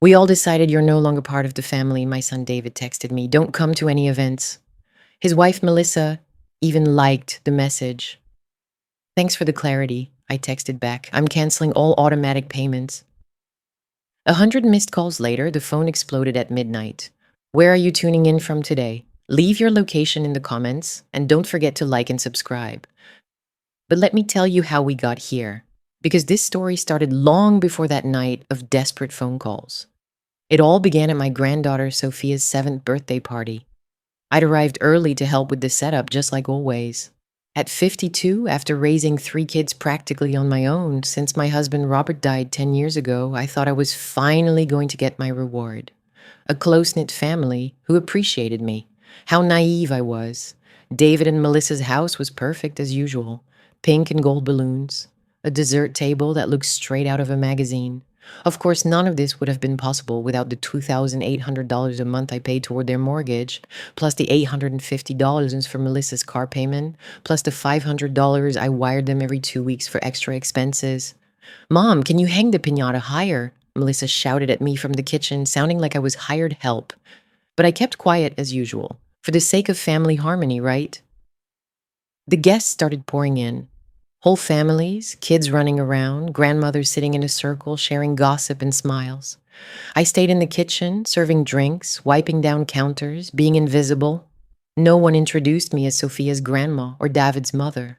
We all decided you're no longer part of the family, my son David texted me. Don't come to any events. His wife Melissa even liked the message. Thanks for the clarity, I texted back. I'm canceling all automatic payments. 100 missed calls later, the phone exploded at midnight. Where are you tuning in from today? Leave your location in the comments and don't forget to like and subscribe. But let me tell you how we got here, because this story started long before that night of desperate phone calls. It all began at my granddaughter Sophia's 7th birthday party. I'd arrived early to help with the setup, just like always. At 52, after raising 3 kids practically on my own, since my husband Robert died 10 years ago, I thought I was finally going to get my reward. A close-knit family who appreciated me. How naive I was. David and Melissa's house was perfect as usual. Pink and gold balloons. A dessert table that looked straight out of a magazine. Of course, none of this would have been possible without the $2,800 a month I paid toward their mortgage, plus the $850 for Melissa's car payment, plus the $500 I wired them every 2 weeks for extra expenses. Mom, can you hang the piñata higher? Melissa shouted at me from the kitchen, sounding like I was hired help. But I kept quiet as usual, for the sake of family harmony, right? The guests started pouring in. Whole families, kids running around, grandmothers sitting in a circle, sharing gossip and smiles. I stayed in the kitchen, serving drinks, wiping down counters, being invisible. No one introduced me as Sophia's grandma or David's mother.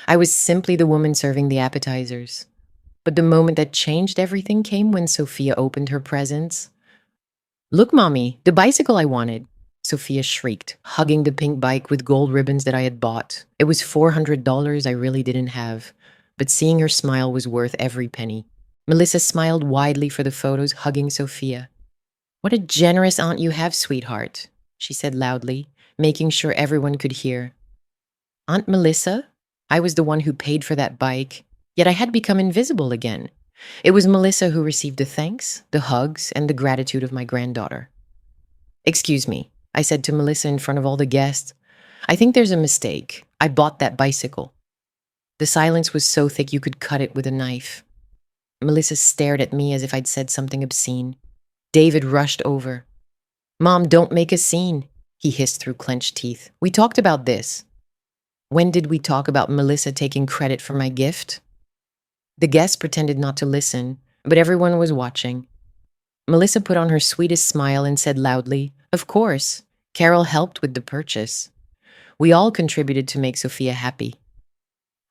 I was simply the woman serving the appetizers. But the moment that changed everything came when Sophia opened her presents. Look, Mommy, the bicycle I wanted. Sophia shrieked, hugging the pink bike with gold ribbons that I had bought. It was $400 I really didn't have, but seeing her smile was worth every penny. Melissa smiled widely for the photos, hugging Sophia. What a generous aunt you have, sweetheart, she said loudly, making sure everyone could hear. Aunt Melissa? I was the one who paid for that bike, yet I had become invisible again. It was Melissa who received the thanks, the hugs, and the gratitude of my granddaughter. Excuse me, I said to Melissa in front of all the guests. I think there's a mistake. I bought that bicycle. The silence was so thick you could cut it with a knife. Melissa stared at me as if I'd said something obscene. David rushed over. Mom, don't make a scene, he hissed through clenched teeth. We talked about this. When did we talk about Melissa taking credit for my gift? The guests pretended not to listen, but everyone was watching. Melissa put on her sweetest smile and said loudly, Of course, Carol helped with the purchase. We all contributed to make Sophia happy.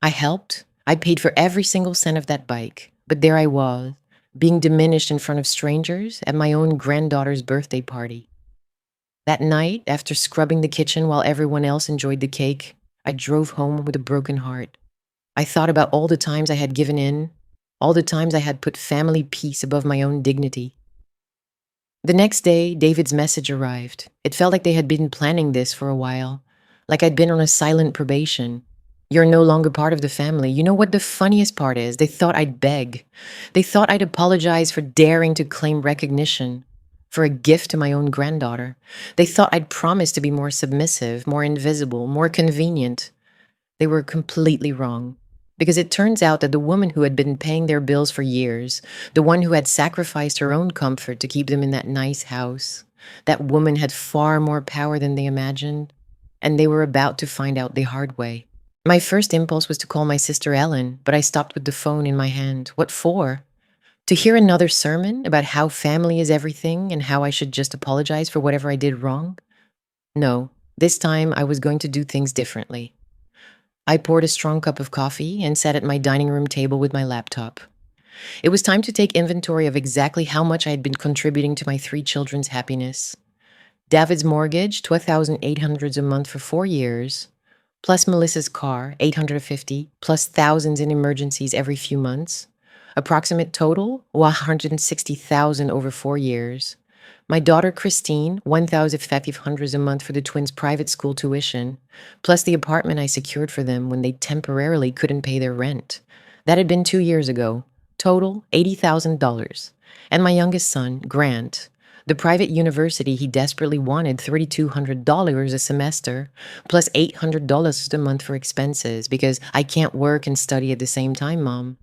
I helped. I paid for every single cent of that bike, but there I was, being diminished in front of strangers at my own granddaughter's birthday party. That night, after scrubbing the kitchen while everyone else enjoyed the cake, I drove home with a broken heart. I thought about all the times I had given in, all the times I had put family peace above my own dignity. The next day, David's message arrived. It felt like they had been planning this for a while, like I'd been on a silent probation. You're no longer part of the family. You know what the funniest part is? They thought I'd beg. They thought I'd apologize for daring to claim recognition, for a gift to my own granddaughter. They thought I'd promise to be more submissive, more invisible, more convenient. They were completely wrong. Because it turns out that the woman who had been paying their bills for years, the one who had sacrificed her own comfort to keep them in that nice house, that woman had far more power than they imagined, and they were about to find out the hard way. My first impulse was to call my sister Ellen, but I stopped with the phone in my hand. What for? To hear another sermon about how family is everything and how I should just apologize for whatever I did wrong? No, this time I was going to do things differently. I poured a strong cup of coffee and sat at my dining room table with my laptop. It was time to take inventory of exactly how much I had been contributing to my 3 children's happiness. David's mortgage, $12,800 a month for 4 years, plus Melissa's car, $850, plus thousands in emergencies every few months. Approximate total, $160,000 over 4 years. My daughter Christine, $1,500 a month for the twins' private school tuition, plus the apartment I secured for them when they temporarily couldn't pay their rent. That had been 2 years ago. Total, $80,000. And my youngest son, Grant, the private university he desperately wanted, $3,200 a semester, plus $800 a month for expenses, because I can't work and study at the same time, Mom.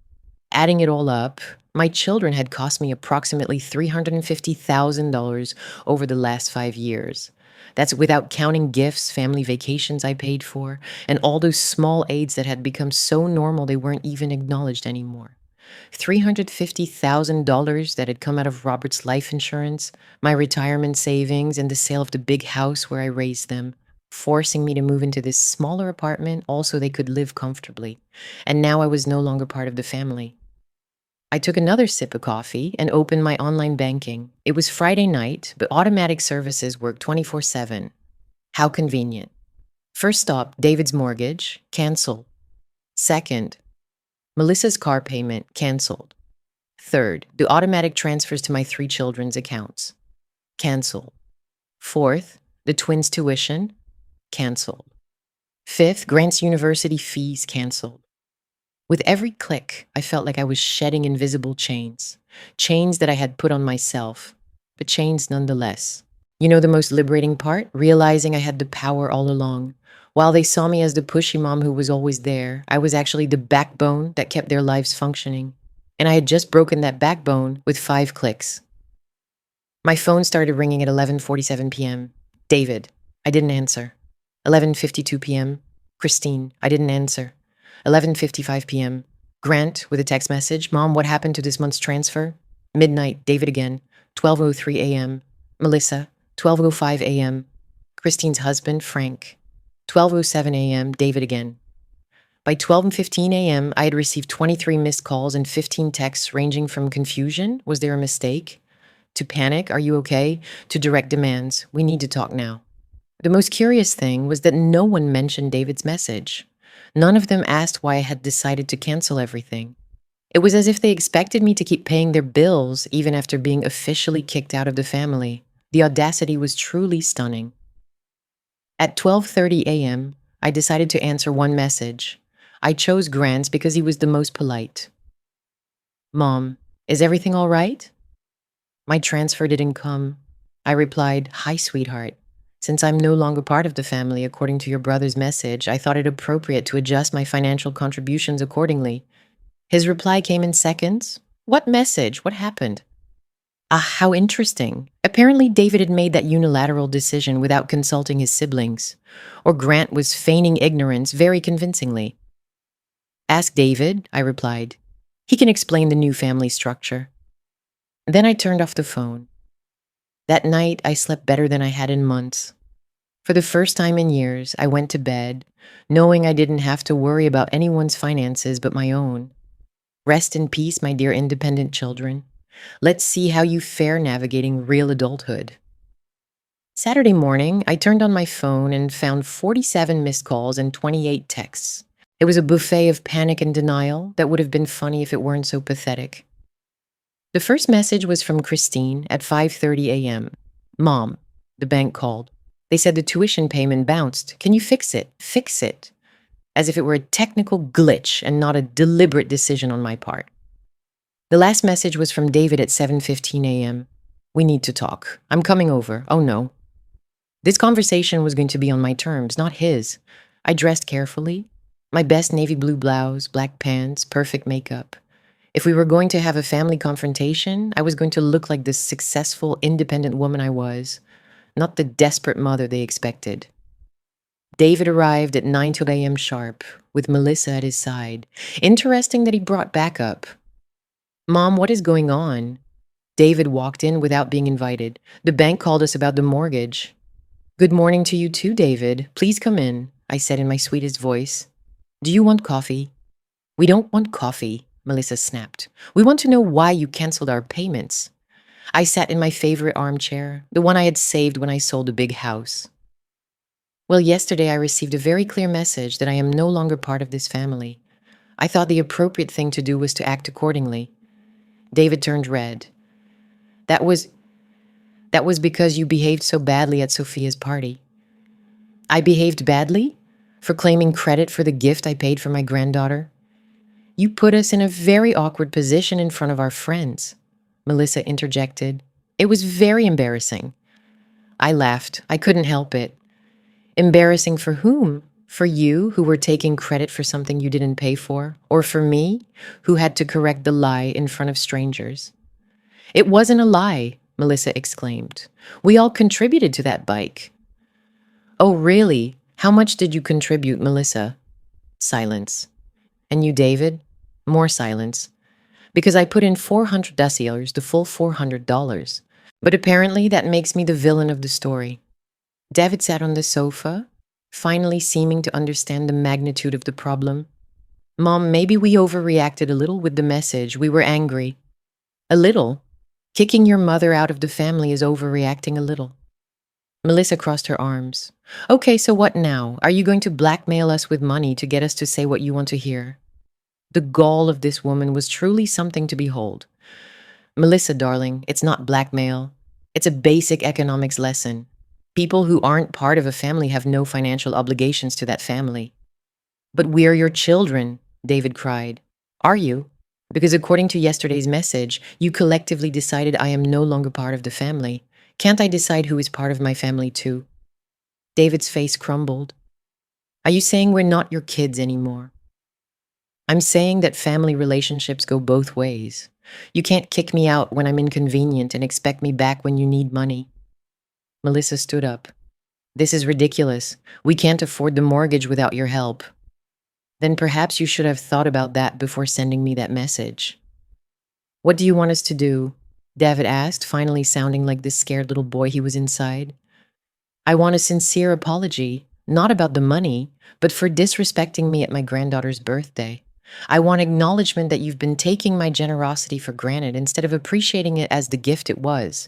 Adding it all up, my children had cost me approximately $350,000 over the last 5 years. That's without counting gifts, family vacations I paid for, and all those small aids that had become so normal they weren't even acknowledged anymore. $350,000 that had come out of Robert's life insurance, my retirement savings, and the sale of the big house where I raised them, forcing me to move into this smaller apartment all so they could live comfortably. And now I was no longer part of the family. I took another sip of coffee and opened my online banking. It was Friday night, but automatic services work 24/7. How convenient. First stop, David's mortgage, cancel. Second, Melissa's car payment, canceled. Third, the automatic transfers to my 3 children's accounts, cancel. Fourth, the twins' tuition, canceled. Fifth, Grant's university fees, canceled. With every click, I felt like I was shedding invisible chains, chains that I had put on myself, but chains nonetheless. You know the most liberating part? Realizing I had the power all along. While they saw me as the pushy mom who was always there, I was actually the backbone that kept their lives functioning. And I had just broken that backbone with 5 clicks. My phone started ringing at 11:47 p.m. David. I didn't answer. 11:52 p.m. Christine. I didn't answer. 11:55 p.m. Grant with a text message. Mom, what happened to this month's transfer? Midnight. David again. 12:03 a.m. Melissa. 12:05 a.m. Christine's husband, Frank. 12:07 a.m. David again. By 12:15 a.m., I had received 23 missed calls and 15 texts ranging from confusion, was there a mistake, to panic, are you okay, to direct demands, we need to talk now. The most curious thing was that no one mentioned David's message. None of them asked why I had decided to cancel everything. It was as if they expected me to keep paying their bills even after being officially kicked out of the family. The audacity was truly stunning. At 12:30 a.m., I decided to answer one message. I chose Grant's because he was the most polite. Mom, is everything all right? My transfer didn't come. I replied, hi, sweetheart. Since I'm no longer part of the family, according to your brother's message, I thought it appropriate to adjust my financial contributions accordingly. His reply came in seconds. What message? What happened? Ah, how interesting. Apparently, David had made that unilateral decision without consulting his siblings. Or Grant was feigning ignorance very convincingly. Ask David, I replied. He can explain the new family structure. Then I turned off the phone. That night, I slept better than I had in months. For the first time in years, I went to bed, knowing I didn't have to worry about anyone's finances but my own. Rest in peace, my dear independent children. Let's see how you fare navigating real adulthood. Saturday morning, I turned on my phone and found 47 missed calls and 28 texts. It was a buffet of panic and denial that would have been funny if it weren't so pathetic. The first message was from Christine at 5:30 a.m. Mom, the bank called. They said the tuition payment bounced. Can you fix it? Fix it. As if it were a technical glitch and not a deliberate decision on my part. The last message was from David at 7:15 a.m. We need to talk. I'm coming over. Oh no. This conversation was going to be on my terms, not his. I dressed carefully. My best navy blue blouse, black pants, perfect makeup. If we were going to have a family confrontation, I was going to look like the successful, independent woman I was, not the desperate mother they expected. David arrived at 9 a.m. sharp, with Melissa at his side. Interesting that he brought backup. Mom, what is going on? David walked in without being invited. The bank called us about the mortgage. Good morning to you too, David. Please come in, I said in my sweetest voice. Do you want coffee? We don't want coffee, Melissa snapped. We want to know why you canceled our payments. I sat in my favorite armchair, the one I had saved when I sold a big house. Well, yesterday I received a very clear message that I am no longer part of this family. I thought the appropriate thing to do was to act accordingly. David turned red. That was because you behaved so badly at Sophia's party. I behaved badly? For claiming credit for the gift I paid for my granddaughter? You put us in a very awkward position in front of our friends, Melissa interjected. It was very embarrassing. I laughed. I couldn't help it. Embarrassing for whom? For you, who were taking credit for something you didn't pay for? Or for me, who had to correct the lie in front of strangers? It wasn't a lie, Melissa exclaimed. We all contributed to that bike. Oh, really? How much did you contribute, Melissa? Silence. And you, David? More silence. Because I put in $400, the full $400. But apparently that makes me the villain of the story. David sat on the sofa, finally seeming to understand the magnitude of the problem. Mom, maybe we overreacted a little with the message. We were angry. A little? Kicking your mother out of the family is overreacting a little. Melissa crossed her arms. Okay, so what now? Are you going to blackmail us with money to get us to say what you want to hear? The gall of this woman was truly something to behold. Melissa, darling, it's not blackmail. It's a basic economics lesson. People who aren't part of a family have no financial obligations to that family. But we're your children, David cried. Are you? Because according to yesterday's message, you collectively decided I am no longer part of the family. Can't I decide who is part of my family too? David's face crumbled. Are you saying we're not your kids anymore? I'm saying that family relationships go both ways. You can't kick me out when I'm inconvenient and expect me back when you need money. Melissa stood up. This is ridiculous. We can't afford the mortgage without your help. Then perhaps you should have thought about that before sending me that message. What do you want us to do? David asked, finally sounding like the scared little boy he was inside. I want a sincere apology, not about the money, but for disrespecting me at my granddaughter's birthday. I want acknowledgement that you've been taking my generosity for granted instead of appreciating it as the gift it was.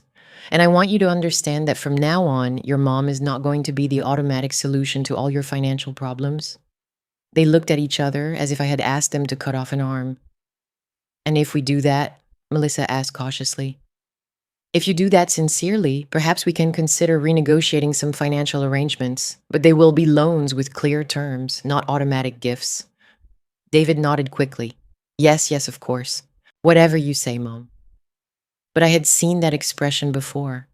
And I want you to understand that from now on, your mom is not going to be the automatic solution to all your financial problems. They looked at each other as if I had asked them to cut off an arm. And if we do that, Melissa asked cautiously, if you do that sincerely, perhaps we can consider renegotiating some financial arrangements, but they will be loans with clear terms, not automatic gifts. David nodded quickly. Yes, of course. Whatever you say, Mom. But I had seen that expression before.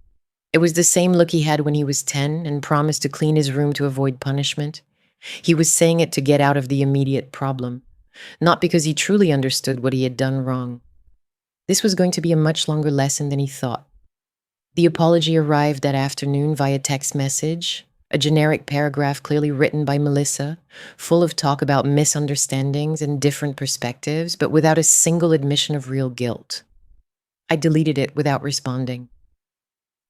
It was the same look he had when he was 10 and promised to clean his room to avoid punishment. He was saying it to get out of the immediate problem, not because he truly understood what he had done wrong. This was going to be a much longer lesson than he thought. The apology arrived that afternoon via text message, a generic paragraph clearly written by Melissa, full of talk about misunderstandings and different perspectives, but without a single admission of real guilt. I deleted it without responding.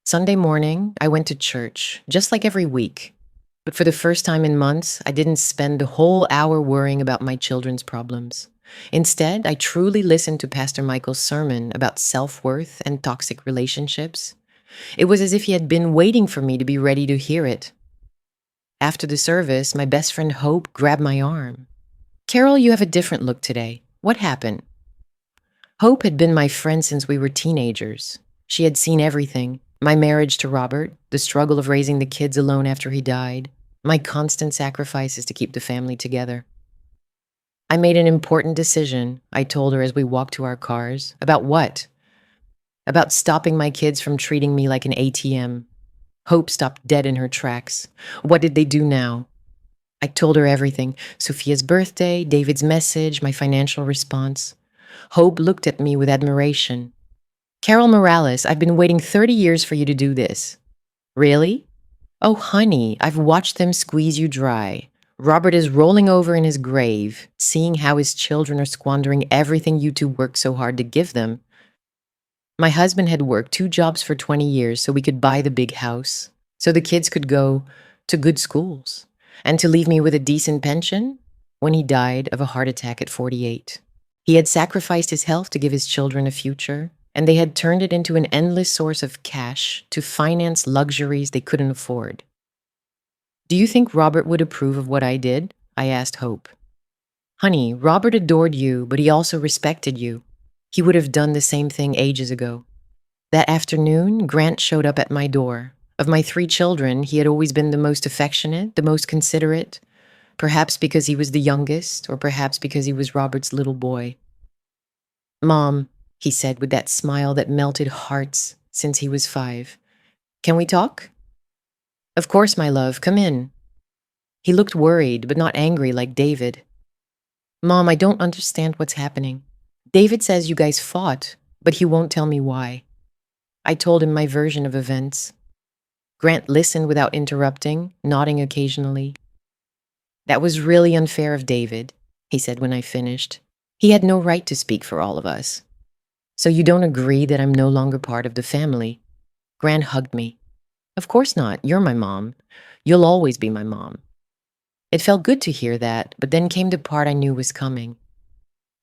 Sunday morning, I went to church, just like every week. But for the first time in months, I didn't spend the whole hour worrying about my children's problems. Instead, I truly listened to Pastor Michael's sermon about self-worth and toxic relationships. It was as if he had been waiting for me to be ready to hear it. After the service, my best friend Hope grabbed my arm. Carol, you have a different look today. What happened? Hope had been my friend since we were teenagers. She had seen everything. My marriage to Robert, the struggle of raising the kids alone after he died, my constant sacrifices to keep the family together. I made an important decision, I told her as we walked to our cars. About what? About stopping my kids from treating me like an ATM. Hope stopped dead in her tracks. What did they do now? I told her everything. Sophia's birthday, David's message, my financial response. Hope looked at me with admiration. Carol Morales, I've been waiting 30 years for you to do this. Really? Oh, honey, I've watched them squeeze you dry. Robert is rolling over in his grave, seeing how his children are squandering everything you two worked so hard to give them. My husband had worked 2 jobs for 20 years so we could buy the big house, so the kids could go to good schools, and to leave me with a decent pension when he died of a heart attack at 48. He had sacrificed his health to give his children a future, and they had turned it into an endless source of cash to finance luxuries they couldn't afford. Do you think Robert would approve of what I did? I asked Hope. Honey, Robert adored you, but he also respected you. He would have done the same thing ages ago. That afternoon, Grant showed up at my door. Of my 3 children, he had always been the most affectionate, the most considerate, perhaps because he was the youngest, or perhaps because he was Robert's little boy. Mom, he said with that smile that melted hearts since he was 5. Can we talk? Of course, my love, come in. He looked worried, but not angry like David. Mom, I don't understand what's happening. David says you guys fought, but he won't tell me why. I told him my version of events. Grant listened without interrupting, nodding occasionally. That was really unfair of David, he said when I finished. He had no right to speak for all of us. So you don't agree that I'm no longer part of the family? Grant hugged me. Of course not. You're my mom. You'll always be my mom. It felt good to hear that, but then came the part I knew was coming.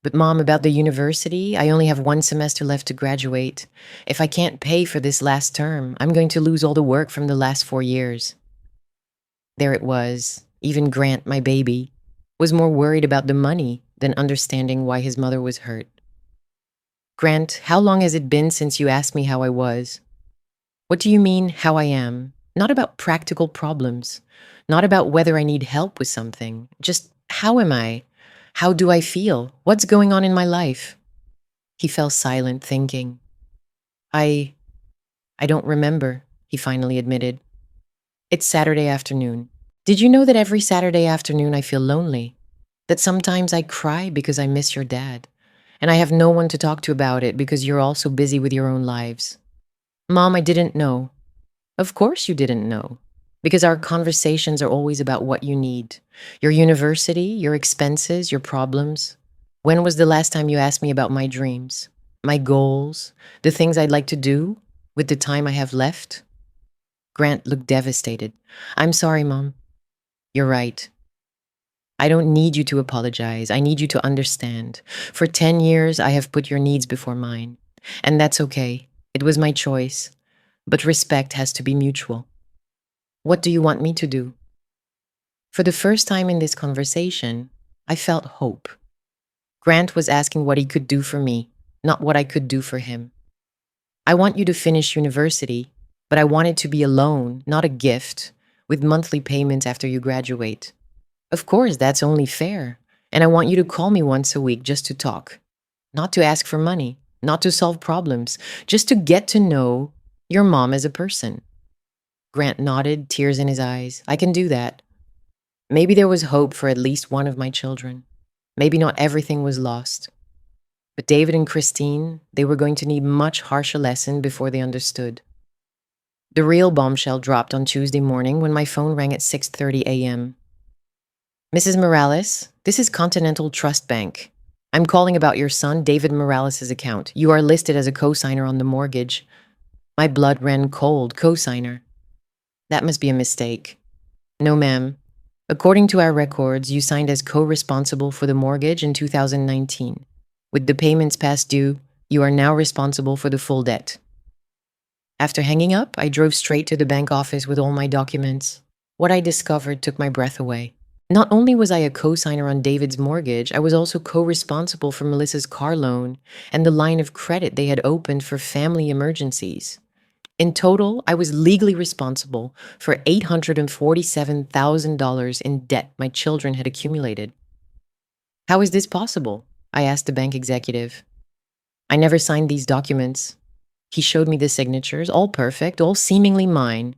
But Mom, about the university, I only have 1 semester left to graduate. If I can't pay for this last term, I'm going to lose all the work from the last 4 years. There it was. Even Grant, my baby, was more worried about the money than understanding why his mother was hurt. Grant, how long has it been since you asked me how I was? What do you mean, how I am? Not about practical problems. Not about whether I need help with something. Just how am I? How do I feel? What's going on in my life? He fell silent, thinking. I don't remember, he finally admitted. It's Saturday afternoon. Did you know that every Saturday afternoon I feel lonely? That sometimes I cry because I miss your dad. And I have no one to talk to about it because you're all so busy with your own lives. Mom, I didn't know. Of course you didn't know. Because our conversations are always about what you need. Your university, your expenses, your problems. When was the last time you asked me about my dreams? My goals? The things I'd like to do? With the time I have left? Grant looked devastated. I'm sorry, Mom. You're right. I don't need you to apologize. I need you to understand. For 10 years, I have put your needs before mine. And that's okay. It was my choice. But respect has to be mutual. What do you want me to do? For the first time in this conversation, I felt hope. Grant was asking what he could do for me, not what I could do for him. I want you to finish university, but I want it to be a loan, not a gift, with monthly payments after you graduate. Of course, that's only fair. And I want you to call me once a week just to talk. Not to ask for money, not to solve problems, just to get to know your mom as a person. Grant nodded, tears in his eyes. I can do that. Maybe there was hope for at least one of my children. Maybe not everything was lost. But David and Christine, they were going to need much harsher lesson before they understood. The real bombshell dropped on Tuesday morning when my phone rang at 6:30 a.m. Mrs. Morales, this is Continental Trust Bank. I'm calling about your son, David Morales' account. You are listed as a co-signer on the mortgage. My blood ran cold. Co-signer. That must be a mistake. No, ma'am. According to our records, you signed as co-responsible for the mortgage in 2019. With the payments past due, you are now responsible for the full debt. After hanging up, I drove straight to the bank office with all my documents. What I discovered took my breath away. Not only was I a co-signer on David's mortgage, I was also co-responsible for Melissa's car loan and the line of credit they had opened for family emergencies. In total, I was legally responsible for $847,000 in debt my children had accumulated. How is this possible? I asked the bank executive. I never signed these documents. He showed me the signatures, all perfect, all seemingly mine.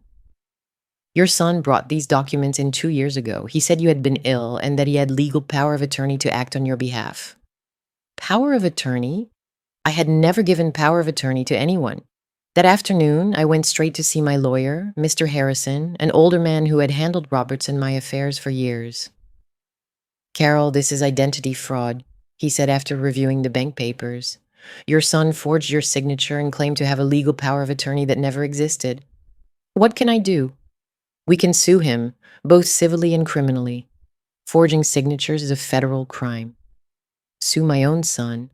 Your son brought these documents in 2 years ago. He said you had been ill and that he had legal power of attorney to act on your behalf. Power of attorney? I had never given power of attorney to anyone. That afternoon, I went straight to see my lawyer, Mr. Harrison, an older man who had handled Roberts and my affairs for years. Carol, this is identity fraud, he said after reviewing the bank papers. Your son forged your signature and claimed to have a legal power of attorney that never existed. What can I do? We can sue him, both civilly and criminally. Forging signatures is a federal crime. Sue my own son.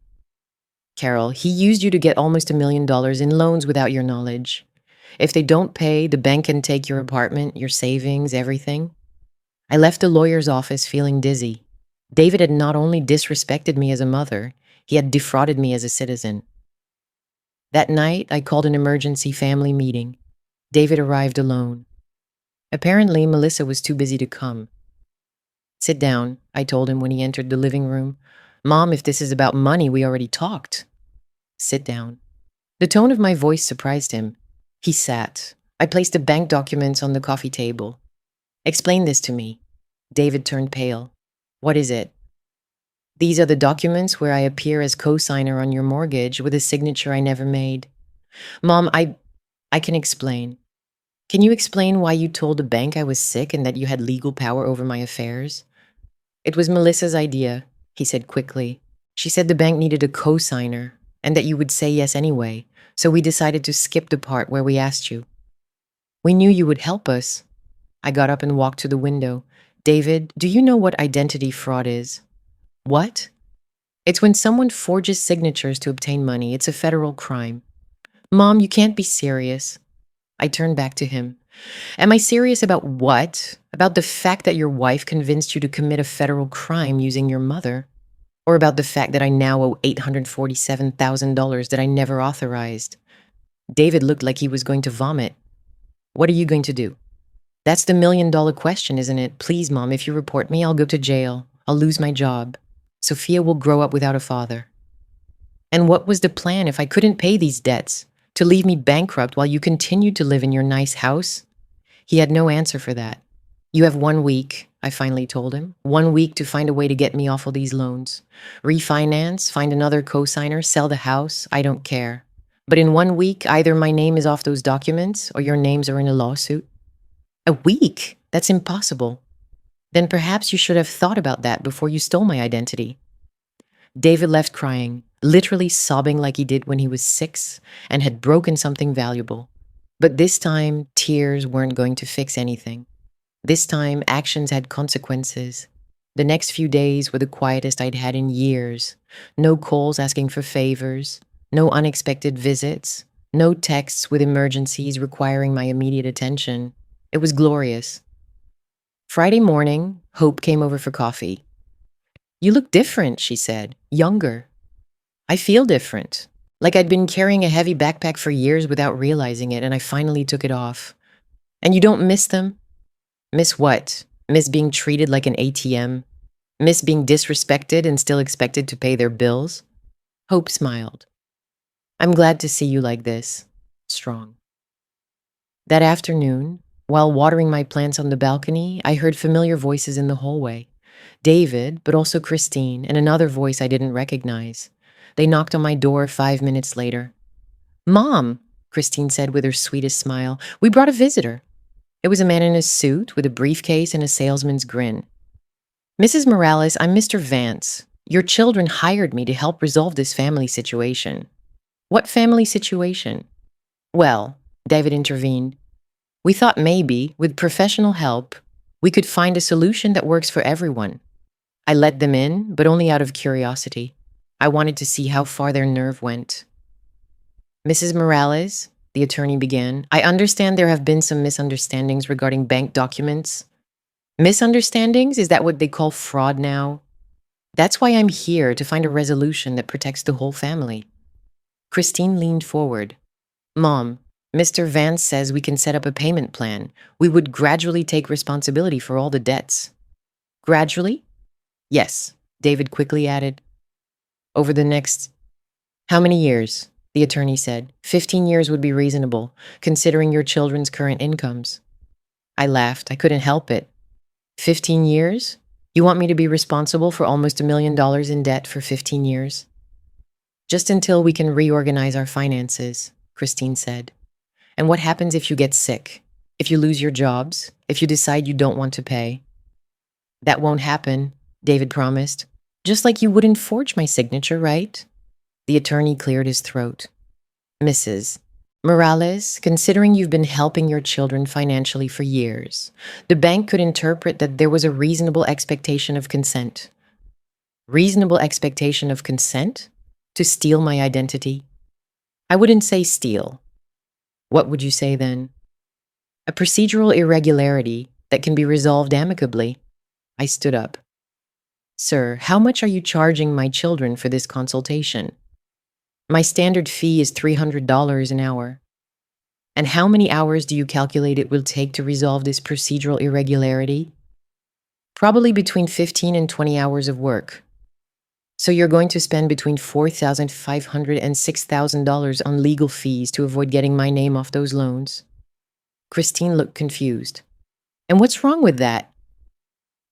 Carol, he used you to get almost $1 million in loans without your knowledge. If they don't pay, the bank can take your apartment, your savings, everything. I left the lawyer's office feeling dizzy. David had not only disrespected me as a mother, he had defrauded me as a citizen. That night, I called an emergency family meeting. David arrived alone. Apparently, Melissa was too busy to come. Sit down, I told him when he entered the living room. Mom, if this is about money, we already talked. Sit down. The tone of my voice surprised him. He sat. I placed the bank documents on the coffee table. Explain this to me. David turned pale. What is it? These are the documents where I appear as co-signer on your mortgage with a signature I never made. Mom, I can explain. Can you explain why you told the bank I was sick and that you had legal power over my affairs? It was Melissa's idea, he said quickly. She said the bank needed a co-signer and that you would say yes anyway, so we decided to skip the part where we asked you. We knew you would help us. I got up and walked to the window. David, do you know what identity fraud is? What? It's when someone forges signatures to obtain money. It's a federal crime. Mom, you can't be serious. I turned back to him. Am I serious about what? About the fact that your wife convinced you to commit a federal crime using your mother? Or about the fact that I now owe $847,000 that I never authorized? David looked like he was going to vomit. What are you going to do? That's the million-dollar question, isn't it? Please, Mom, if you report me, I'll go to jail. I'll lose my job. Sophia will grow up without a father. And what was the plan if I couldn't pay these debts? To leave me bankrupt while you continued to live in your nice house? He had no answer for that. You have 1 week, I finally told him. 1 week to find a way to get me off all these loans. Refinance, find another co-signer, sell the house, I don't care. But in 1 week, either my name is off those documents or your names are in a lawsuit. A week? That's impossible. Then perhaps you should have thought about that before you stole my identity. David left crying, literally sobbing like he did when he was 6 and had broken something valuable. But this time, tears weren't going to fix anything. This time, actions had consequences. The next few days were the quietest I'd had in years. No calls asking for favors, no unexpected visits, no texts with emergencies requiring my immediate attention. It was glorious. Friday morning, Hope came over for coffee. You look different, she said, younger. I feel different, like I'd been carrying a heavy backpack for years without realizing it, and I finally took it off. And you don't miss them? Miss what? Miss being treated like an ATM? Miss being disrespected and still expected to pay their bills? Hope smiled. I'm glad to see you like this, strong. That afternoon, while watering my plants on the balcony, I heard familiar voices in the hallway. David, but also Christine, and another voice I didn't recognize. They knocked on my door 5 minutes later. Mom, Christine said with her sweetest smile, we brought a visitor. It was a man in a suit with a briefcase and a salesman's grin. Mrs. Morales, I'm Mr. Vance. Your children hired me to help resolve this family situation. What family situation? Well, David intervened. We thought maybe, with professional help, we could find a solution that works for everyone. I let them in, but only out of curiosity. I wanted to see how far their nerve went. Mrs. Morales, the attorney began, I understand there have been some misunderstandings regarding bank documents. Misunderstandings? Is that what they call fraud now? That's why I'm here, to find a resolution that protects the whole family. Christine leaned forward. Mom, Mr. Vance says we can set up a payment plan. We would gradually take responsibility for all the debts. Gradually? Yes, David quickly added. Over the next... How many years? The attorney said. 15 years would be reasonable, considering your children's current incomes. I laughed. I couldn't help it. 15 years? You want me to be responsible for almost $1 million in debt for 15 years? Just until we can reorganize our finances, Christine said. And what happens if you get sick? If you lose your jobs? If you decide you don't want to pay? That won't happen, David promised. Just like you wouldn't forge my signature, right? The attorney cleared his throat. Mrs. Morales, considering you've been helping your children financially for years, the bank could interpret that there was a reasonable expectation of consent. Reasonable expectation of consent? To steal my identity? I wouldn't say steal. What would you say then? A procedural irregularity that can be resolved amicably. I stood up. Sir, how much are you charging my children for this consultation? My standard fee is $300 an hour. And how many hours do you calculate it will take to resolve this procedural irregularity? Probably between 15 and 20 hours of work. So you're going to spend between $4,500 and $6,000 on legal fees to avoid getting my name off those loans. Christine looked confused. And what's wrong with that?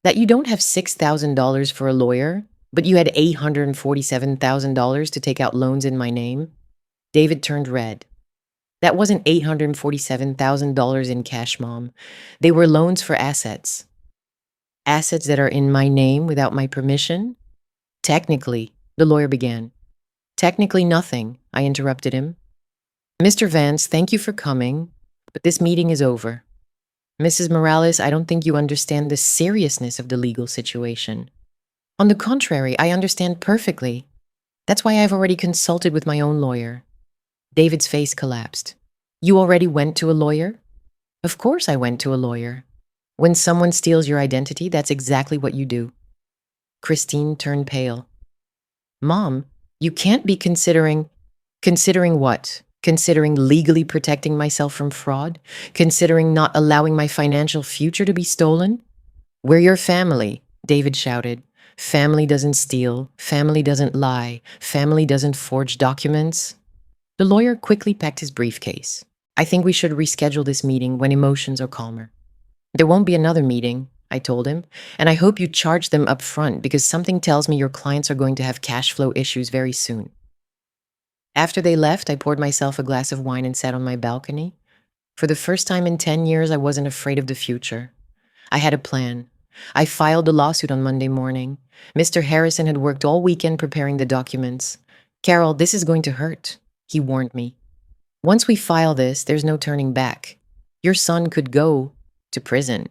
That you don't have $6,000 for a lawyer, but you had $847,000 to take out loans in my name? David turned red. That wasn't $847,000 in cash, Mom. They were loans for assets. Assets that are in my name without my permission? Technically, the lawyer began. Technically nothing, I interrupted him. Mr. Vance, thank you for coming, but this meeting is over. Mrs. Morales, I don't think you understand the seriousness of the legal situation. On the contrary, I understand perfectly. That's why I've already consulted with my own lawyer. David's face collapsed. You already went to a lawyer? Of course I went to a lawyer. When someone steals your identity, that's exactly what you do. Christine turned pale. Mom, you can't be considering... Considering what? Considering legally protecting myself from fraud? Considering not allowing my financial future to be stolen? We're your family, David shouted. Family doesn't steal. Family doesn't lie. Family doesn't forge documents. The lawyer quickly packed his briefcase. I think we should reschedule this meeting when emotions are calmer. There won't be another meeting, I told him, and I hope you charge them up front because something tells me your clients are going to have cash flow issues very soon. After they left, I poured myself a glass of wine and sat on my balcony. For the first time in 10 years, I wasn't afraid of the future. I had a plan. I filed the lawsuit on Monday morning. Mr. Harrison had worked all weekend preparing the documents. Carol, this is going to hurt, he warned me. Once we file this, there's no turning back. Your son could go to prison.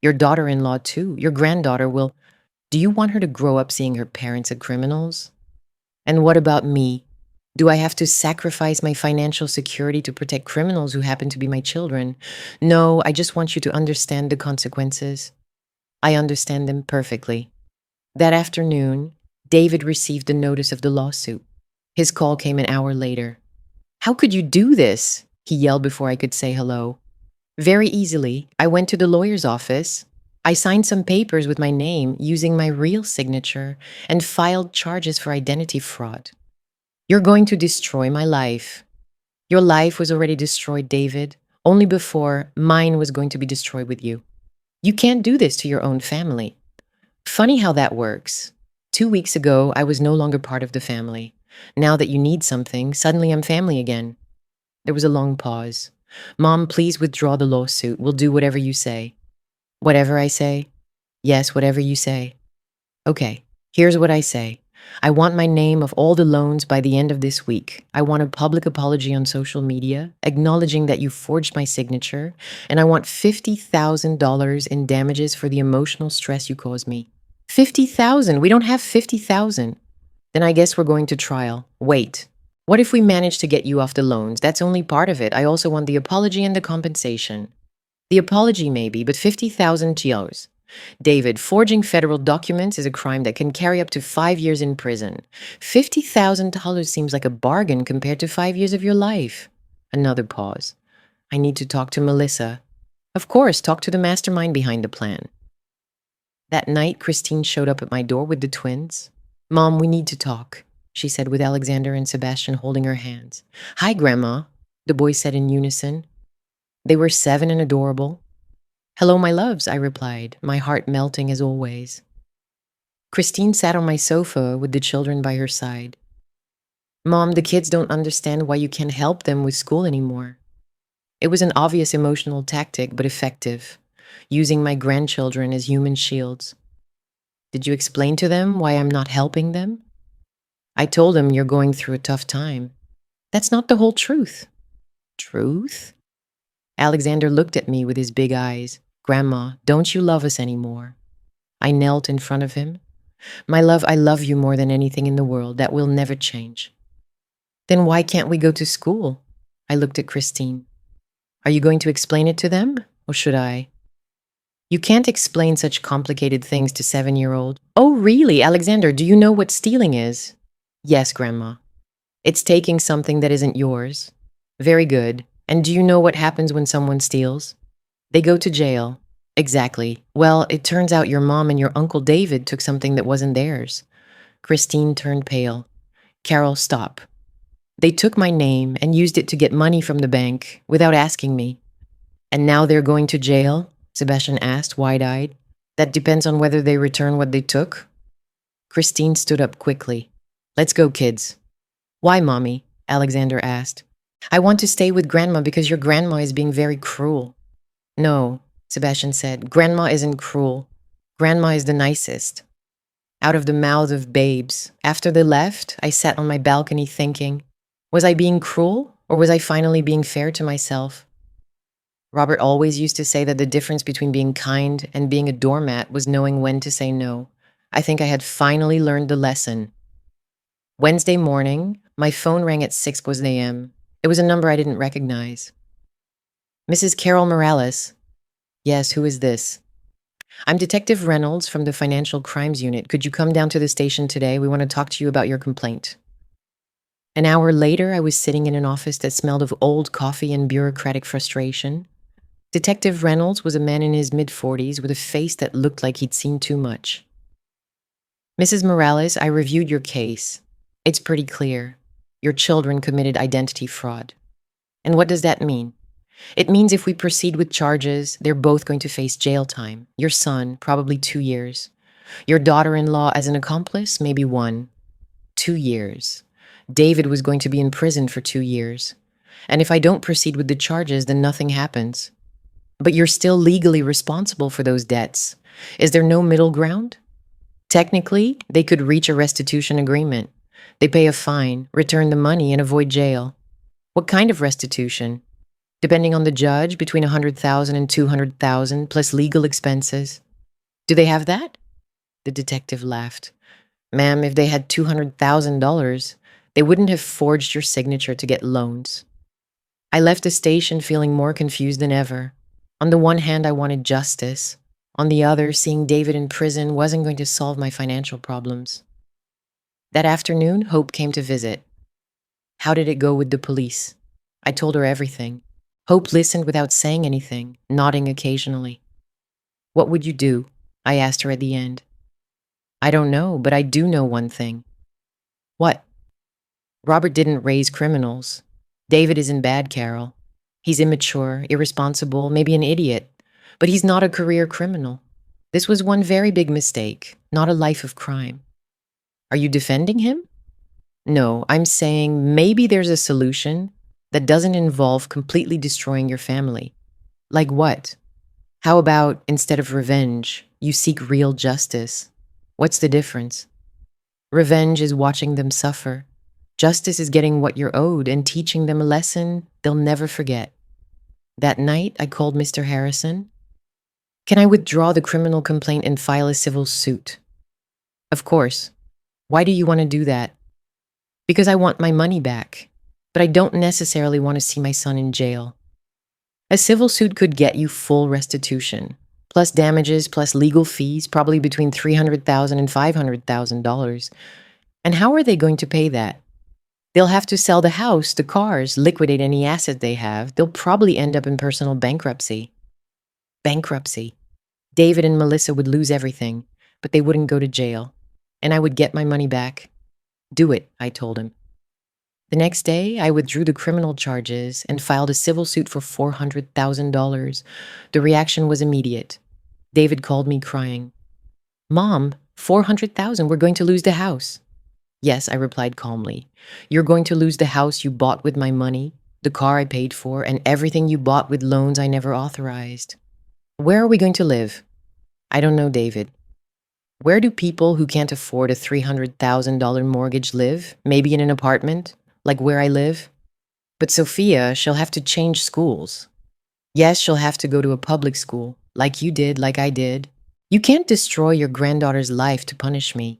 Your daughter-in-law too. Your granddaughter will... Do you want her to grow up seeing her parents as criminals? And what about me? Do I have to sacrifice my financial security to protect criminals who happen to be my children? No, I just want you to understand the consequences. I understand them perfectly. That afternoon, David received the notice of the lawsuit. His call came an hour later. How could you do this? He yelled before I could say hello. Very easily, I went to the lawyer's office. I signed some papers with my name using my real signature and filed charges for identity fraud. You're going to destroy my life. Your life was already destroyed, David, only before mine was going to be destroyed with you. You can't do this to your own family. Funny how that works. 2 weeks ago, I was no longer part of the family. Now that you need something, suddenly I'm family again. There was a long pause. Mom, please withdraw the lawsuit. We'll do whatever you say. Whatever I say? Yes, whatever you say. Okay, here's what I say. I want my name of all the loans by the end of this week. I want a public apology on social media, acknowledging that you forged my signature, and I want $50,000 in damages for the emotional stress you caused me. 50,000? We don't have 50,000. Then I guess we're going to trial. Wait. What if we manage to get you off the loans? That's only part of it. I also want the apology and the compensation. The apology maybe, but 50,000 GOs. David, forging federal documents is a crime that can carry up to 5 years in prison. $50,000 seems like a bargain compared to 5 years of your life. Another pause. I need to talk to Melissa. Of course, talk to the mastermind behind the plan. That night, Christine showed up at my door with the twins. Mom, we need to talk, she said with Alexander and Sebastian holding her hands. Hi, Grandma, the boys said in unison. They were 7 and adorable. Hello, my loves, I replied, my heart melting as always. Christine sat on my sofa with the children by her side. Mom, the kids don't understand why you can't help them with school anymore. It was an obvious emotional tactic, but effective, using my grandchildren as human shields. Did you explain to them why I'm not helping them? I told them you're going through a tough time. That's not the whole truth. Truth? Alexander looked at me with his big eyes. Grandma, don't you love us anymore? I knelt in front of him. My love, I love you more than anything in the world. That will never change. Then why can't we go to school? I looked at Christine. Are you going to explain it to them, or should I? You can't explain such complicated things to 7-year-old. Oh, really? Alexander, do you know what stealing is? Yes, Grandma. It's taking something that isn't yours. Very good. And do you know what happens when someone steals? They go to jail. Exactly. Well, it turns out your mom and your Uncle David took something that wasn't theirs. Christine turned pale. Carol, stop. They took my name and used it to get money from the bank without asking me. And now they're going to jail? Sebastian asked, wide-eyed. That depends on whether they return what they took. Christine stood up quickly. Let's go, kids. Why, Mommy? Alexander asked. I want to stay with Grandma because your grandma is being very cruel. No, Sebastian said. Grandma isn't cruel. Grandma is the nicest. Out of the mouths of babes. After they left, I sat on my balcony thinking, was I being cruel or was I finally being fair to myself? Robert always used to say that the difference between being kind and being a doormat was knowing when to say no. I think I had finally learned the lesson. Wednesday morning, my phone rang at 6 a.m. It was a number I didn't recognize. Mrs. Carol Morales. Yes, who is this? I'm Detective Reynolds from the Financial Crimes Unit. Could you come down to the station today? We want to talk to you about your complaint. An hour later, I was sitting in an office that smelled of old coffee and bureaucratic frustration. Detective Reynolds was a man in his mid-40s with a face that looked like he'd seen too much. Mrs. Morales, I reviewed your case. It's pretty clear. Your children committed identity fraud. And what does that mean? It means if we proceed with charges, they're both going to face jail time. Your son, probably 2 years. Your daughter-in-law as an accomplice, maybe 1. 2 years. David was going to be in prison for 2 years. And if I don't proceed with the charges, then nothing happens. But you're still legally responsible for those debts. Is there no middle ground? Technically, they could reach a restitution agreement. They pay a fine, return the money, and avoid jail. What kind of restitution? Depending on the judge, between $100,000 and $200,000 plus legal expenses. Do they have that? The detective laughed. Ma'am, if they had $200,000, they wouldn't have forged your signature to get loans. I left the station feeling more confused than ever. On the one hand, I wanted justice. On the other, seeing David in prison wasn't going to solve my financial problems. That afternoon, Hope came to visit. How did it go with the police? I told her everything. Hope listened without saying anything, nodding occasionally. What would you do? I asked her at the end. I don't know, but I do know one thing. What? Robert didn't raise criminals. David isn't bad, Carol. He's immature, irresponsible, maybe an idiot, but he's not a career criminal. This was one very big mistake, not a life of crime. Are you defending him? No, I'm saying maybe there's a solution that doesn't involve completely destroying your family. Like what? How about, instead of revenge, you seek real justice? What's the difference? Revenge is watching them suffer. Justice is getting what you're owed and teaching them a lesson they'll never forget. That night, I called Mr. Harrison. Can I withdraw the criminal complaint and file a civil suit? Of course. Why do you want to do that? Because I want my money back, but I don't necessarily want to see my son in jail. A civil suit could get you full restitution, plus damages, plus legal fees, probably between $300,000 and $500,000. And how are they going to pay that? They'll have to sell the house, the cars, liquidate any asset they have. They'll probably end up in personal bankruptcy. Bankruptcy. David and Melissa would lose everything, but they wouldn't go to jail. And I would get my money back. Do it, I told him. The next day, I withdrew the criminal charges and filed a civil suit for $400,000. The reaction was immediate. David called me crying. Mom, $400,000, we're going to lose the house. Yes, I replied calmly. You're going to lose the house you bought with my money, the car I paid for, and everything you bought with loans I never authorized. Where are we going to live? I don't know, David. Where do people who can't afford a $300,000 mortgage live? Maybe in an apartment, like where I live? But Sophia, she'll have to change schools. Yes, she'll have to go to a public school, like you did, like I did. You can't destroy your granddaughter's life to punish me.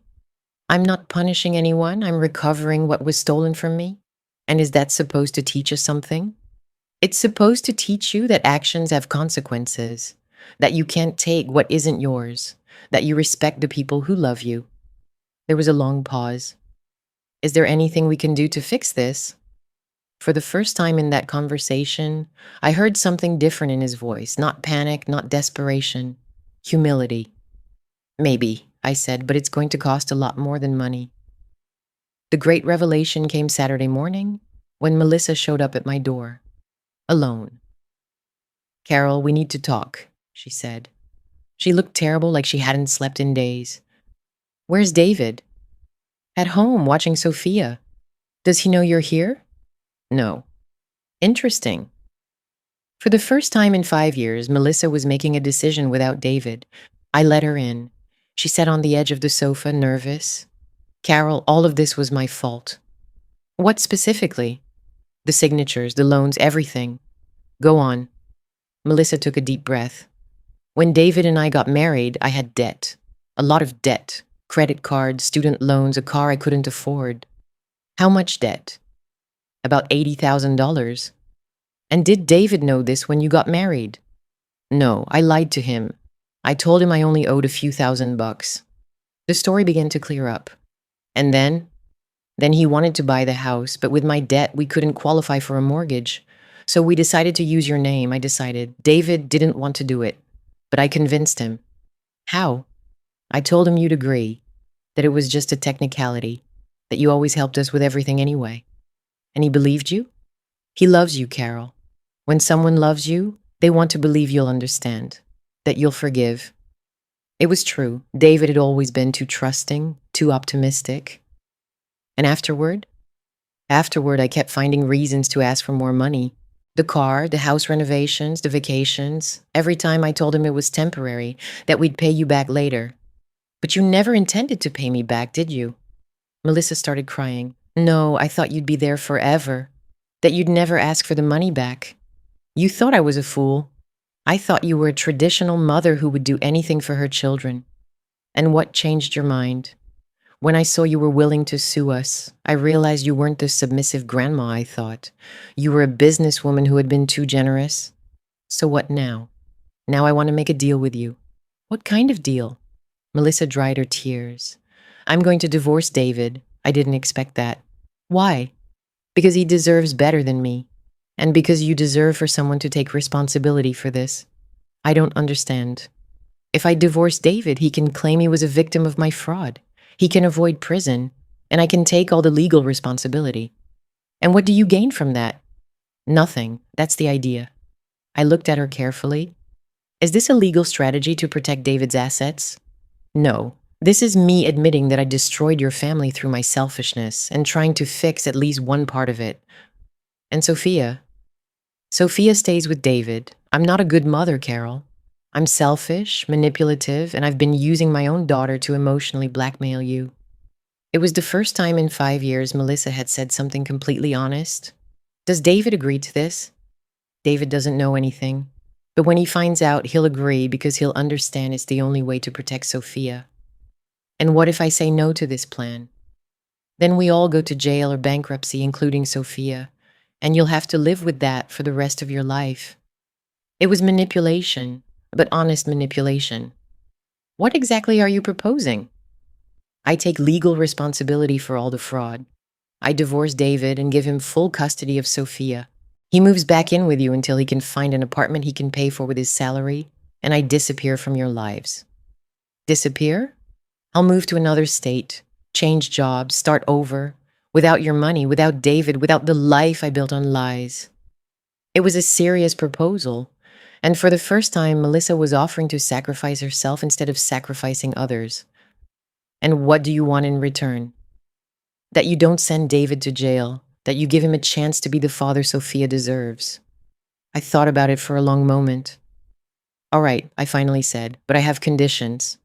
I'm not punishing anyone. I'm recovering what was stolen from me. And is that supposed to teach us something? It's supposed to teach you that actions have consequences, that you can't take what isn't yours, that you respect the people who love you. There was a long pause. Is there anything we can do to fix this? For the first time in that conversation, I heard something different in his voice, not panic, not desperation, humility. Maybe, I said, but it's going to cost a lot more than money. The great revelation came Saturday morning when Melissa showed up at my door, alone. Carol, we need to talk, she said. She looked terrible, like she hadn't slept in days. Where's David? At home, watching Sophia. Does he know you're here? No. Interesting. For the first time in 5 years, Melissa was making a decision without David. I let her in. She sat on the edge of the sofa, nervous. Carol, all of this was my fault. What specifically? The signatures, the loans, everything. Go on. Melissa took a deep breath. When David and I got married, I had debt. A lot of debt. Credit cards, student loans, a car I couldn't afford. How much debt? About $80,000. And did David know this when you got married? No, I lied to him. I told him I only owed a few $1,000s. The story began to clear up. And then he wanted to buy the house, but with my debt, we couldn't qualify for a mortgage. So we decided to use your name, I decided. David didn't want to do it, but I convinced him. How? I told him you'd agree, that it was just a technicality, that you always helped us with everything anyway. And he believed you? He loves you, Carol. When someone loves you, they want to believe you'll understand, that you'll forgive. It was true. David had always been too trusting, too optimistic. And afterward? Afterward, I kept finding reasons to ask for more money. The car, the house renovations, the vacations. Every time I told him it was temporary, that we'd pay you back later. But you never intended to pay me back, did you? Melissa started crying. No, I thought you'd be there forever. That you'd never ask for the money back. You thought I was a fool. I thought you were a traditional mother who would do anything for her children. And what changed your mind? When I saw you were willing to sue us, I realized you weren't the submissive grandma I thought. You were a businesswoman who had been too generous. So what now? Now I want to make a deal with you. What kind of deal? Melissa dried her tears. I'm going to divorce David. I didn't expect that. Why? Because he deserves better than me. And because you deserve for someone to take responsibility for this. I don't understand. If I divorce David, he can claim he was a victim of my fraud. He can avoid prison, and I can take all the legal responsibility. And what do you gain from that? Nothing. That's the idea. I looked at her carefully. Is this a legal strategy to protect David's assets? No. This is me admitting that I destroyed your family through my selfishness and trying to fix at least one part of it. And Sophia? Sophia stays with David. I'm not a good mother, Carol. I'm selfish, manipulative, and I've been using my own daughter to emotionally blackmail you. It was the first time in 5 years Melissa had said something completely honest. Does David agree to this? David doesn't know anything. But when he finds out, he'll agree because he'll understand it's the only way to protect Sophia. And what if I say no to this plan? Then we all go to jail or bankruptcy, including Sophia, and you'll have to live with that for the rest of your life. It was manipulation, but honest manipulation. What exactly are you proposing? I take legal responsibility for all the fraud. I divorce David and give him full custody of Sophia. He moves back in with you until he can find an apartment he can pay for with his salary, and I disappear from your lives. Disappear? I'll move to another state, change jobs, start over, without your money, without David, without the life I built on lies. It was a serious proposal, and for the first time, Melissa was offering to sacrifice herself instead of sacrificing others. And what do you want in return? That you don't send David to jail, that you give him a chance to be the father Sophia deserves. I thought about it for a long moment. All right, I finally said, but I have conditions.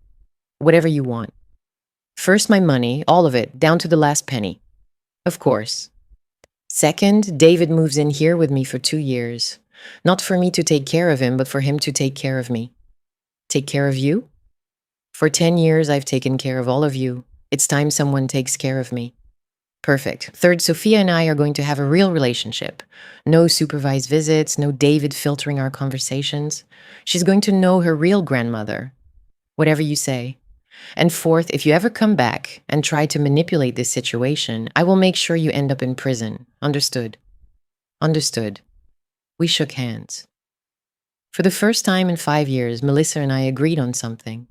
Whatever you want. First, my money, all of it, down to the last penny. Of course. Second, David moves in here with me for 2 years. Not for me to take care of him, but for him to take care of me. Take care of you? For 10 years, I've taken care of all of you. It's time someone takes care of me. Perfect. Third, Sophia and I are going to have a real relationship. No supervised visits, no David filtering our conversations. She's going to know her real grandmother. Whatever you say. And fourth, if you ever come back and try to manipulate this situation, I will make sure you end up in prison. Understood? Understood. We shook hands. For the first time in 5 years, Melissa and I agreed on something.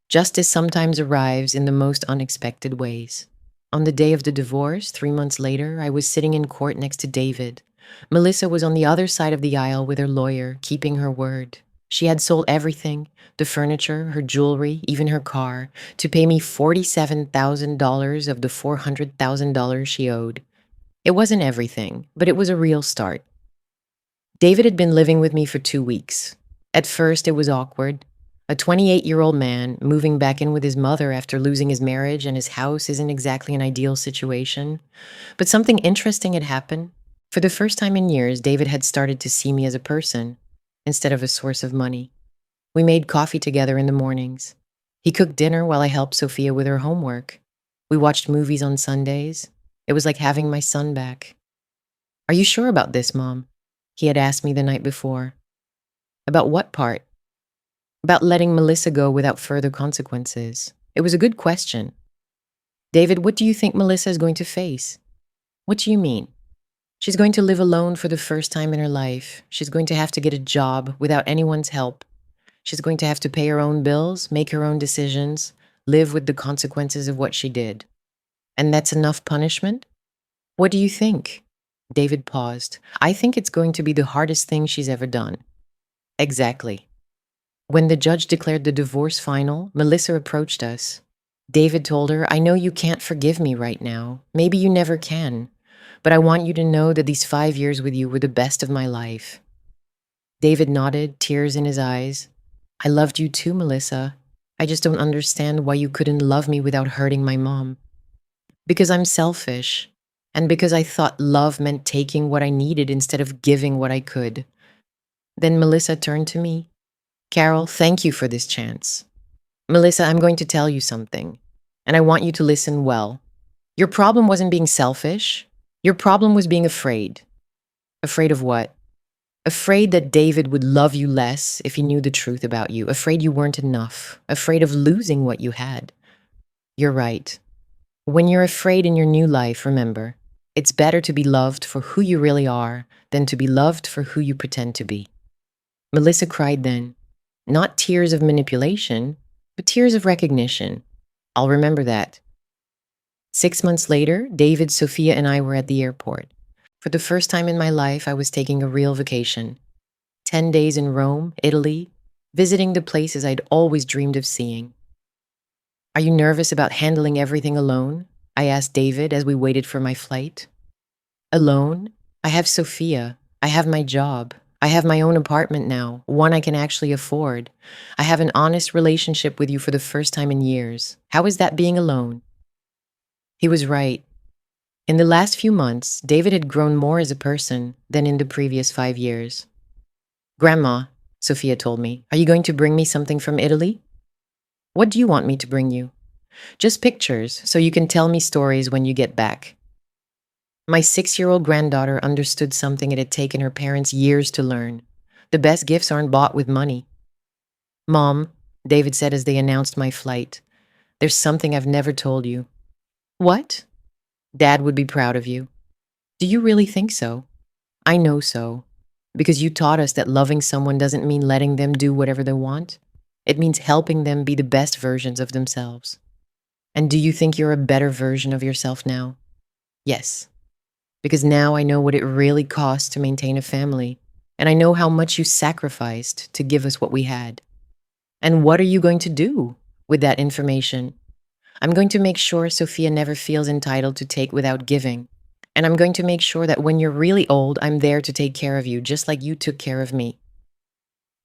Justice sometimes arrives in the most unexpected ways. On the day of the divorce, 3 months later, I was sitting in court next to David. Melissa was on the other side of the aisle with her lawyer, keeping her word. She had sold everything, the furniture, her jewelry, even her car, to pay me $47,000 of the $400,000 she owed. It wasn't everything, but it was a real start. David had been living with me for 2 weeks. At first, it was awkward. A 28-year-old man moving back in with his mother after losing his marriage and his house isn't exactly an ideal situation. But something interesting had happened. For the first time in years, David had started to see me as a person instead of a source of money. We made coffee together in the mornings. He cooked dinner while I helped Sophia with her homework. We watched movies on Sundays. It was like having my son back. "Are you sure about this, Mom?" he had asked me the night before. About what part? About letting Melissa go without further consequences. It was a good question. "David, what do you think Melissa is going to face?" "What do you mean?" "She's going to live alone for the first time in her life. She's going to have to get a job without anyone's help. She's going to have to pay her own bills, make her own decisions, live with the consequences of what she did. And that's enough punishment?" "What do you think?" David paused. "I think it's going to be the hardest thing she's ever done." "Exactly." When the judge declared the divorce final, Melissa approached us. David told her, "I know you can't forgive me right now. Maybe you never can. But I want you to know that these 5 years with you were the best of my life." David nodded, tears in his eyes. "I loved you too, Melissa. I just don't understand why you couldn't love me without hurting my mom." "Because I'm selfish. And because I thought love meant taking what I needed instead of giving what I could." Then Melissa turned to me. "Carol, thank you for this chance. Melissa, I'm going to tell you something, and I want you to listen well. Your problem wasn't being selfish. Your problem was being afraid." "Afraid of what?" "Afraid that David would love you less if he knew the truth about you. Afraid you weren't enough. Afraid of losing what you had." "You're right. When you're afraid in your new life, remember, it's better to be loved for who you really are than to be loved for who you pretend to be." Melissa cried then. Not tears of manipulation, but tears of recognition. I'll remember that. 6 months later, David, Sophia, and I were at the airport. For the first time in my life, I was taking a real vacation. 10 days in Rome, Italy, visiting the places I'd always dreamed of seeing. "Are you nervous about handling everything alone?" I asked David as we waited for my flight. "Alone? I have Sophia. I have my job. I have my own apartment now, one I can actually afford. I have an honest relationship with you for the first time in years. How is that being alone?" He was right. In the last few months, David had grown more as a person than in the previous 5 years. "Grandma," Sophia told me, "are you going to bring me something from Italy?" "What do you want me to bring you?" "Just pictures, so you can tell me stories when you get back." My 6-year-old granddaughter understood something it had taken her parents years to learn. The best gifts aren't bought with money. "Mom," David said as they announced my flight, "there's something I've never told you." "What?" "Dad would be proud of you." "Do you really think so?" "I know so. Because you taught us that loving someone doesn't mean letting them do whatever they want. It means helping them be the best versions of themselves." "And do you think you're a better version of yourself now?" "Yes. Because now I know what it really costs to maintain a family, and I know how much you sacrificed to give us what we had." "And what are you going to do with that information?" "I'm going to make sure Sophia never feels entitled to take without giving. And I'm going to make sure that when you're really old, I'm there to take care of you, just like you took care of me."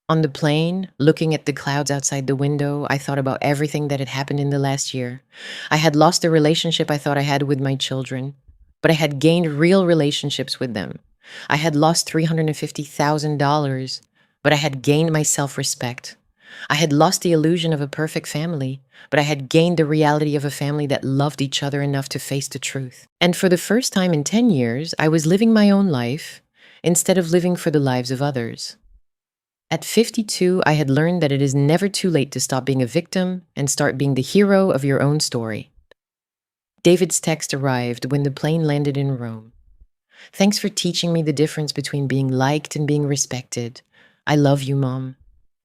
On the plane, looking at the clouds outside the window, I thought about everything that had happened in the last year. I had lost the relationship I thought I had with my children, but I had gained real relationships with them. I had lost $350,000, but I had gained my self-respect. I had lost the illusion of a perfect family, but I had gained the reality of a family that loved each other enough to face the truth. And for the first time in 10 years, I was living my own life instead of living for the lives of others. At 52, I had learned that it is never too late to stop being a victim and start being the hero of your own story. David's text arrived when the plane landed in Rome. "Thanks for teaching me the difference between being liked and being respected. I love you, Mom.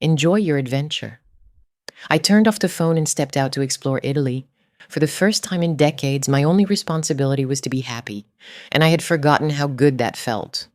Enjoy your adventure." I turned off the phone and stepped out to explore Italy. For the first time in decades, my only responsibility was to be happy, and I had forgotten how good that felt.